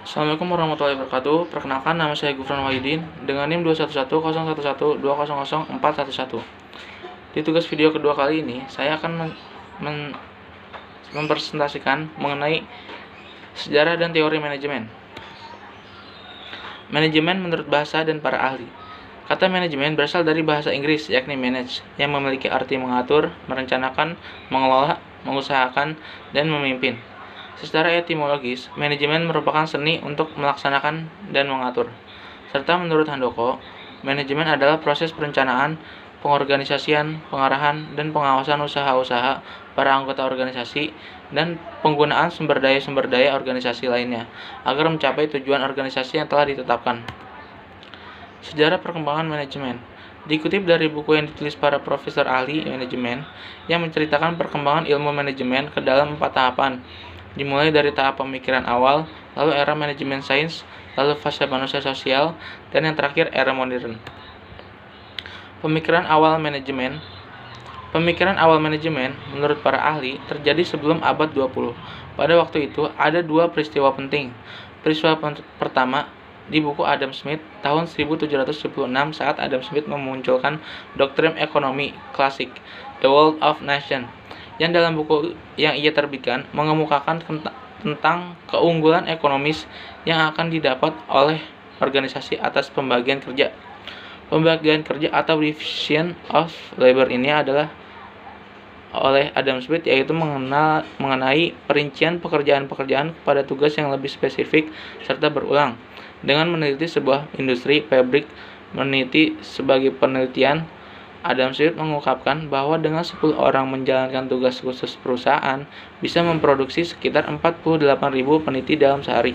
Assalamualaikum warahmatullahi wabarakatuh. Perkenalkan, nama saya Gufron Wahidin dengan NIM 2110111200411. Di tugas video kedua kali ini, saya akan mempresentasikan mengenai sejarah dan teori manajemen. Manajemen menurut bahasa dan para ahli. Kata manajemen berasal dari bahasa Inggris, yakni manage, yang memiliki arti mengatur, merencanakan, mengelola, mengusahakan, dan memimpin. Secara etimologis, manajemen merupakan seni untuk melaksanakan dan mengatur. Serta menurut Handoko, manajemen adalah proses perencanaan, pengorganisasian, pengarahan, dan pengawasan usaha-usaha para anggota organisasi dan penggunaan sumber daya organisasi lainnya agar mencapai tujuan organisasi yang telah ditetapkan. Sejarah perkembangan manajemen dikutip dari buku yang ditulis para profesor ahli manajemen yang menceritakan perkembangan ilmu manajemen ke dalam 4 tahapan, dimulai dari tahap pemikiran awal, lalu era manajemen sains, lalu fase manusia sosial, dan yang terakhir era modern. Pemikiran awal manajemen menurut para ahli terjadi sebelum abad 20. Pada waktu itu ada 2 peristiwa penting. Peristiwa pertama di buku Adam Smith tahun 1776 saat Adam Smith memunculkan doktrin ekonomi klasik, The World of Nations, yang dalam buku yang ia terbitkan mengemukakan tentang keunggulan ekonomis yang akan didapat oleh organisasi atas pembagian kerja. Pembagian kerja atau division of labor ini adalah oleh Adam Smith, yaitu mengenai perincian pekerjaan-pekerjaan kepada tugas yang lebih spesifik serta berulang. Dengan meneliti sebuah industri pabrik, meneliti sebagai penelitian, Adam Smith mengungkapkan bahwa dengan 10 orang menjalankan tugas khusus perusahaan bisa memproduksi sekitar 48.000 peneliti dalam sehari.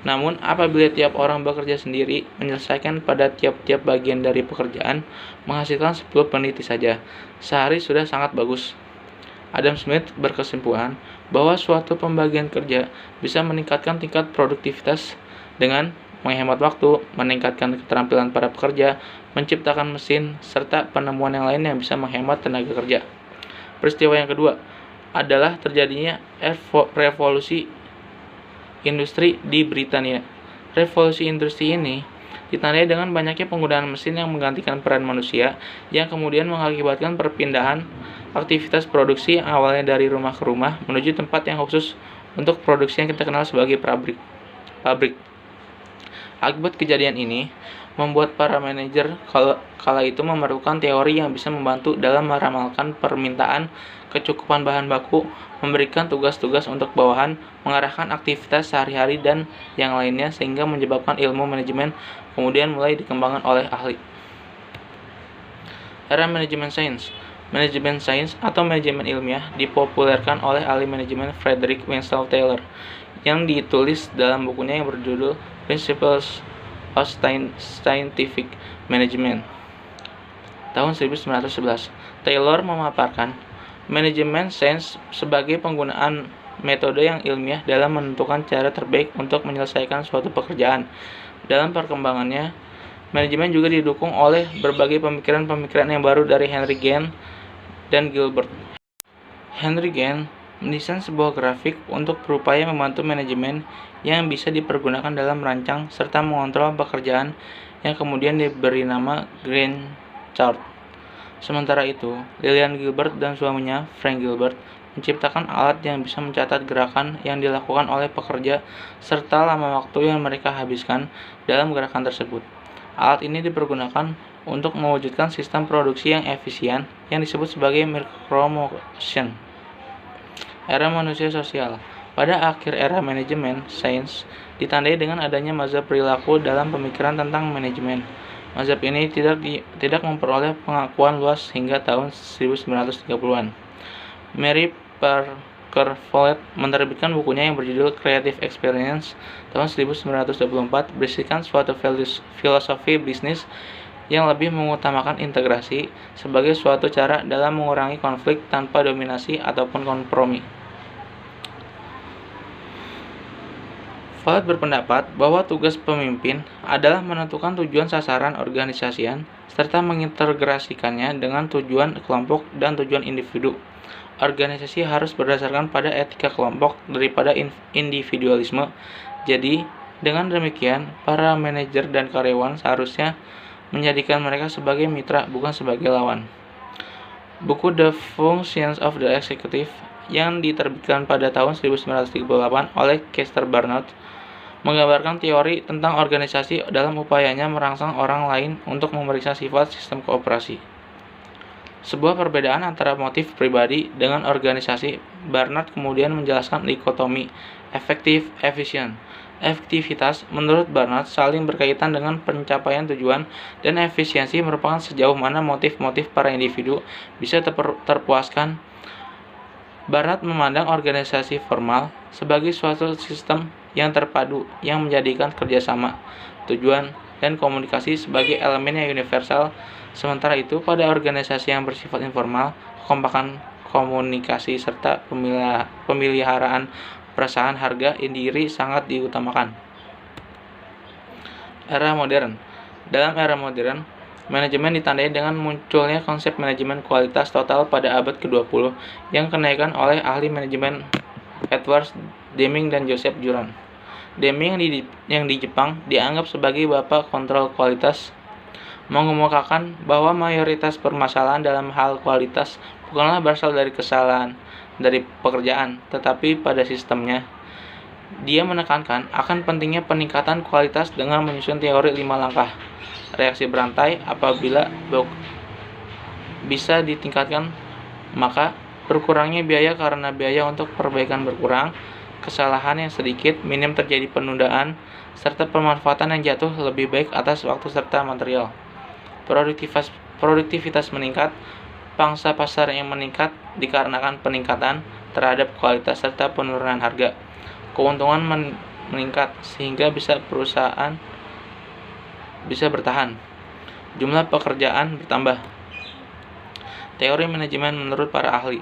Namun, apabila tiap orang bekerja sendiri, menyelesaikan pada tiap-tiap bagian dari pekerjaan, menghasilkan 10 peneliti saja, sehari sudah sangat bagus. Adam Smith berkesimpulan bahwa suatu pembagian kerja bisa meningkatkan tingkat produktivitas dengan menghemat waktu, meningkatkan keterampilan para pekerja, menciptakan mesin, serta penemuan yang lain yang bisa menghemat tenaga kerja. Peristiwa yang kedua adalah terjadinya revolusi industri di Britania. Revolusi industri ini ditandai dengan banyaknya penggunaan mesin yang menggantikan peran manusia, yang kemudian mengakibatkan perpindahan aktivitas produksi yang awalnya dari rumah ke rumah menuju tempat yang khusus untuk produksi yang kita kenal sebagai pabrik. Akibat kejadian ini, membuat para manajer kala itu memerlukan teori yang bisa membantu dalam meramalkan permintaan, kecukupan bahan baku, memberikan tugas-tugas untuk bawahan, mengarahkan aktivitas sehari-hari dan yang lainnya, sehingga menyebabkan ilmu manajemen kemudian mulai dikembangkan oleh ahli. Era manajemen sains. Manajemen sains atau manajemen ilmiah dipopulerkan oleh ahli manajemen Frederick Winslow Taylor yang ditulis dalam bukunya yang berjudul Principles of Scientific Management tahun 1911. Taylor memaparkan manajemen sains sebagai penggunaan metode yang ilmiah dalam menentukan cara terbaik untuk menyelesaikan suatu pekerjaan. Dalam perkembangannya, manajemen juga didukung oleh berbagai pemikiran-pemikiran yang baru dari Henry Gann dan Gilbert. Henry Gann mendesain sebuah grafik untuk berupaya membantu manajemen yang bisa dipergunakan dalam merancang serta mengontrol pekerjaan yang kemudian diberi nama Gantt chart. Sementara itu, Lillian Gilbert dan suaminya, Frank Gilbert, menciptakan alat yang bisa mencatat gerakan yang dilakukan oleh pekerja serta lama waktu yang mereka habiskan dalam gerakan tersebut. Alat ini dipergunakan untuk mewujudkan sistem produksi yang efisien yang disebut sebagai micromotion. Era manusia sosial. Pada akhir era manajemen sains ditandai dengan adanya mazhab perilaku dalam pemikiran tentang manajemen. Mazhab ini tidak memperoleh pengakuan luas hingga tahun 1930-an. Mary Parker Follett menerbitkan bukunya yang berjudul Creative Experience tahun 1924, berisikan suatu filosofi bisnis yang lebih mengutamakan integrasi sebagai suatu cara dalam mengurangi konflik tanpa dominasi ataupun kompromi. Follett berpendapat bahwa tugas pemimpin adalah menentukan tujuan sasaran organisasian serta mengintegrasikannya dengan tujuan kelompok dan tujuan individu. Organisasi harus berdasarkan pada etika kelompok daripada individualisme. Jadi, Dengan demikian, para manajer dan karyawan seharusnya menjadikan mereka sebagai mitra, bukan sebagai lawan. Buku The Functions of the Executive yang diterbitkan pada tahun 1938 oleh Chester Barnard menggambarkan teori tentang organisasi dalam upayanya merangsang orang lain untuk memeriksa sifat sistem kooperasi. Sebuah perbedaan antara motif pribadi dengan organisasi, Barnard kemudian menjelaskan dikotomi efektif-efisien. Efektivitas, menurut Barnard, saling berkaitan dengan pencapaian tujuan, dan efisiensi merupakan sejauh mana motif-motif para individu bisa terpuaskan. Barnard memandang organisasi formal sebagai suatu sistem yang terpadu yang menjadikan kerjasama, tujuan, dan komunikasi sebagai elemen yang universal. Sementara itu, pada organisasi yang bersifat informal, kekompakan komunikasi serta pemeliharaan perasaan harga diri sangat diutamakan. Era modern. Dalam era modern, manajemen ditandai dengan munculnya konsep manajemen kualitas total pada abad ke-20 yang kenaikan oleh ahli manajemen Edward Deming dan Joseph Juran. Deming yang di Jepang dianggap sebagai bapak kontrol kualitas, mengemukakan bahwa mayoritas permasalahan dalam hal kualitas bukanlah berasal dari kesalahan dari pekerjaan, tetapi pada sistemnya. Dia menekankan akan pentingnya peningkatan kualitas dengan menyusun teori 5 langkah reaksi berantai. Apabila bisa ditingkatkan, maka berkurangnya biaya karena biaya untuk perbaikan berkurang, kesalahan yang sedikit, minim terjadi penundaan, serta pemanfaatan yang jatuh lebih baik atas waktu serta material. Produktivitas meningkat, pangsa pasar yang meningkat dikarenakan peningkatan terhadap kualitas serta penurunan harga. Keuntungan meningkat sehingga perusahaan bisa bertahan. Jumlah pekerjaan bertambah. Teori manajemen menurut para ahli.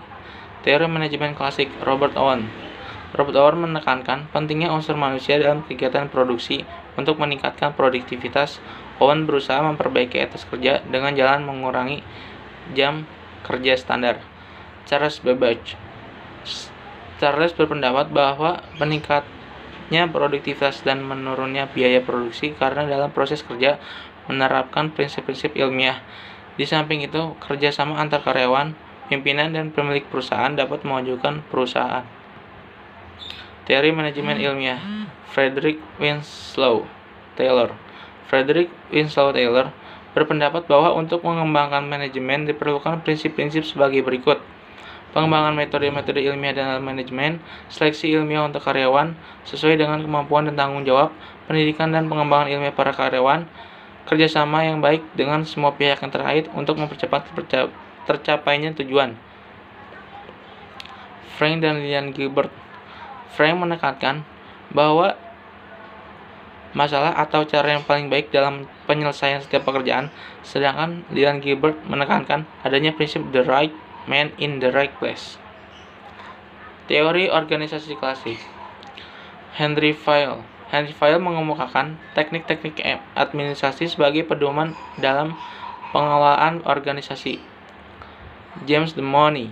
Teori manajemen klasik Robert Owen. Robert Owen menekankan pentingnya unsur manusia dalam kegiatan produksi untuk meningkatkan produktivitas. Owen berusaha memperbaiki etos kerja dengan jalan mengurangi jam kerja standar. Charles Babbage. Charles berpendapat bahwa meningkatnya produktivitas dan menurunnya biaya produksi karena dalam proses kerja menerapkan prinsip-prinsip ilmiah. Di samping itu, kerjasama antar karyawan, pimpinan, dan pemilik perusahaan dapat memajukan perusahaan. Teori manajemen ilmiah Frederick Winslow Taylor. Frederick Winslow Taylor berpendapat bahwa untuk mengembangkan manajemen diperlukan prinsip-prinsip sebagai berikut: pengembangan metode-metode ilmiah dalam manajemen, seleksi ilmiah untuk karyawan sesuai dengan kemampuan dan tanggung jawab, pendidikan dan pengembangan ilmiah para karyawan, kerjasama yang baik dengan semua pihak yang terkait untuk mempercepat tercapainya tujuan. Frank dan Lillian Gilbert. Frank menekankan bahwa masalah atau cara yang paling baik dalam penyelesaian setiap pekerjaan, sedangkan Lillian Gilbert menekankan adanya prinsip the right man in the right place. Teori organisasi klasik. Henry Fayol mengemukakan teknik-teknik administrasi sebagai pedoman dalam pengelolaan organisasi. James D. Money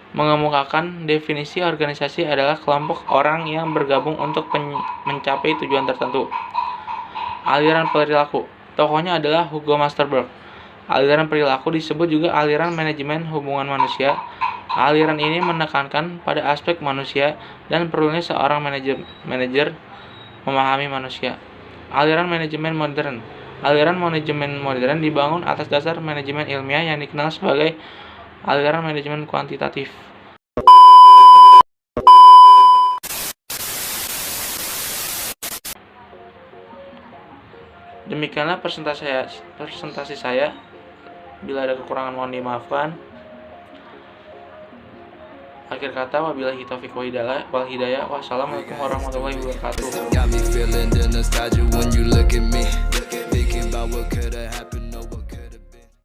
mengemukakan definisi organisasi adalah kelompok orang yang bergabung untuk mencapai tujuan tertentu. Aliran perilaku. Tokohnya adalah Hugo Masterberg. Aliran perilaku disebut juga aliran manajemen hubungan manusia. Aliran ini menekankan pada aspek manusia dan perlunya seorang manajer memahami manusia. Aliran manajemen modern. Aliran manajemen modern dibangun atas dasar manajemen ilmiah yang dikenal sebagai aliran manajemen kuantitatif. Demikianlah presentasi saya. Bila ada kekurangan mohon dimaafkan. Akhir kata, wabillahi taufiq wal hidayah. Wassalamualaikum warahmatullahi wabarakatuh.